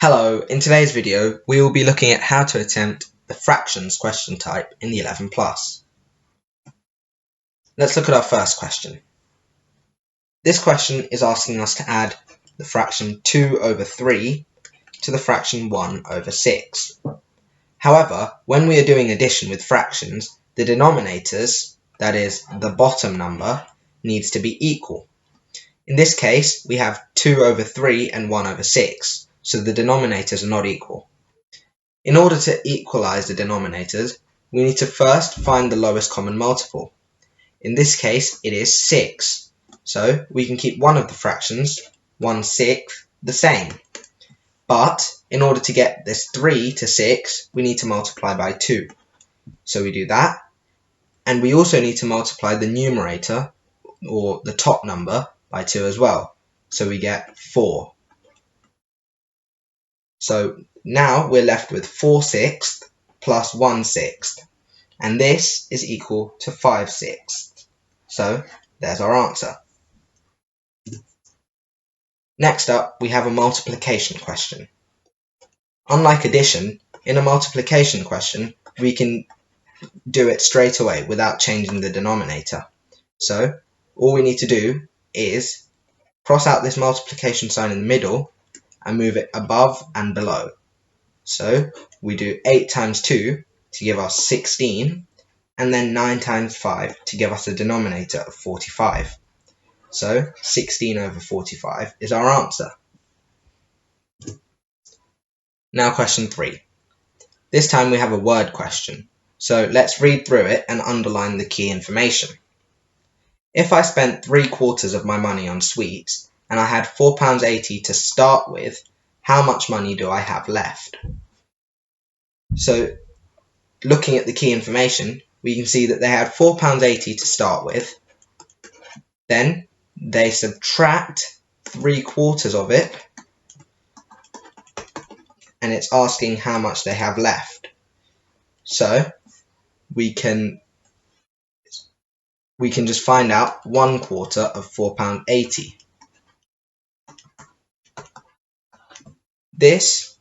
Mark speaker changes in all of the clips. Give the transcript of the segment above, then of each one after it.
Speaker 1: Hello, in today's video we will be looking at how to attempt the fractions question type in the 11 plus. Let's look at our first question. This question is asking us to add the fraction 2 over 3 to the fraction 1 over 6. However, when we are doing addition with fractions, the denominators, that is, the bottom number, needs to be equal. In this case, we have 2 over 3 and 1 over 6. So the denominators are not equal. In order to equalize the denominators, we need to first find the lowest common multiple. In this case, it is 6. So we can keep one of the fractions, 1/6, the same. But in order to get this 3 to 6, we need to multiply by 2. So we do that. And we also need to multiply the numerator, or the top number, by 2 as well. So we get 4. So now we're left with 4/6 plus 1/6, and this is equal to 5/6. So there's our answer. Next up, we have a multiplication question. Unlike addition, in a multiplication question, we can do it straight away without changing the denominator. So all we need to do is cross out this multiplication sign in the middle and move it above and below. So we do 8 times 2 to give us 16, and then 9 times 5 to give us a denominator of 45. So 16 over 45 is our answer. Now question 3. This time we have a word question. So let's read through it and underline the key information. If I spent 3/4 of my money on sweets and I had £4.80 to start with, how much money do I have left? So looking at the key information, we can see that they had £4.80 to start with. Then they subtract 3/4 of it, and it's asking how much they have left. So we can just find out 1/4 of £4.80. This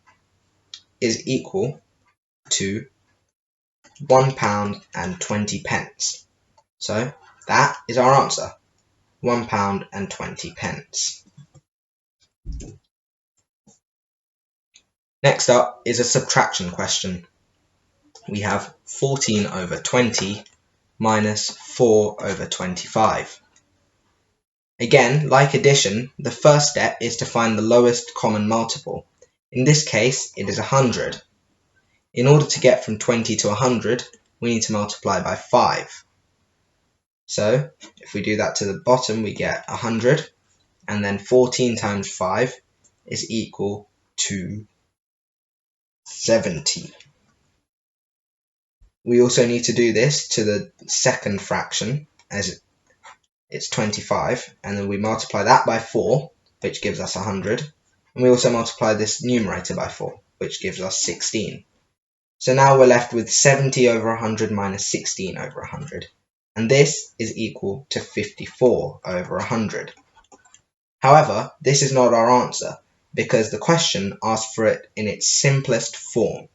Speaker 1: is equal to £1.20. So that is our answer, £1.20. Next up is a subtraction question. We have 14 over 20 minus 4 over 25. Again, like addition, the first step is to find the lowest common multiple. In this case, it is 100. In order to get from 20 to 100, we need to multiply by 5. So if we do that to the bottom, we get 100, and then 14 times 5 is equal to 70. We also need to do this to the second fraction, as it's 25, and then we multiply that by 4, which gives us 100, and we also multiply this numerator by 4, which gives us 16. So now we're left with 70 over 100 minus 16 over 100, and this is equal to 54 over 100. However, this is not our answer, because the question asks for it in its simplest form,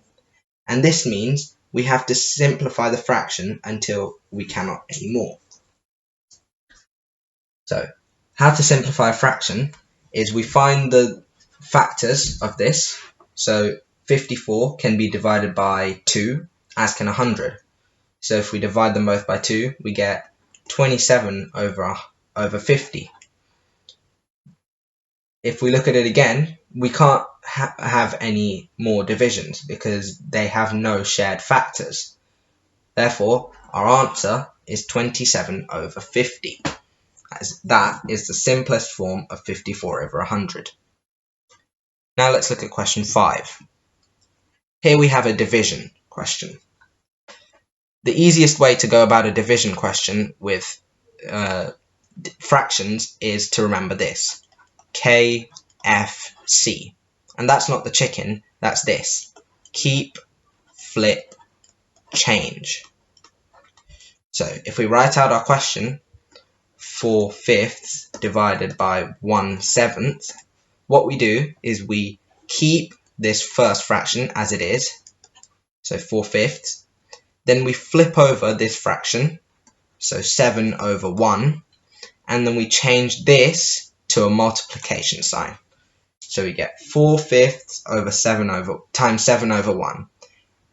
Speaker 1: and this means we have to simplify the fraction until we cannot anymore. So, how to simplify a fraction is we find the factors of this. So 54 can be divided by 2, as can 100. So if we divide them both by 2, we get 27 over 50. If we look at it again, we can't have any more divisions because they have no shared factors. Therefore, our answer is 27 over 50, as that is the simplest form of 54 over 100. Now let's look at question 5. Here we have a division question. The easiest way to go about a division question with fractions is to remember this: KFC. And that's not the chicken, that's this: keep, flip, change. So if we write out our question, 4/5 divided by 1/7, what we do is we keep this first fraction as it is, so 4/5. Then we flip over this fraction, so 7 over 1, and then we change this to a multiplication sign. So we get 4/5 over 7 over times 7 over 1.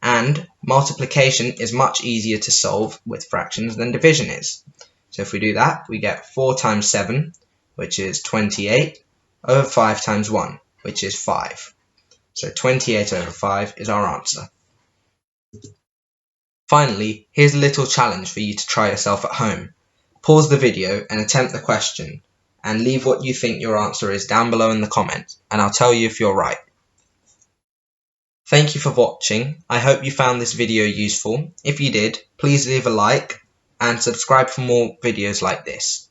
Speaker 1: And multiplication is much easier to solve with fractions than division is. So if we do that, we get 4 times 7, which is 28, over 5 times 1, which is 5. So 28 over 5 is our answer. Finally, here's a little challenge for you to try yourself at home. Pause the video and attempt the question, and leave what you think your answer is down below in the comments, and I'll tell you if you're right. Thank you for watching. I hope you found this video useful. If you did, please leave a like and subscribe for more videos like this.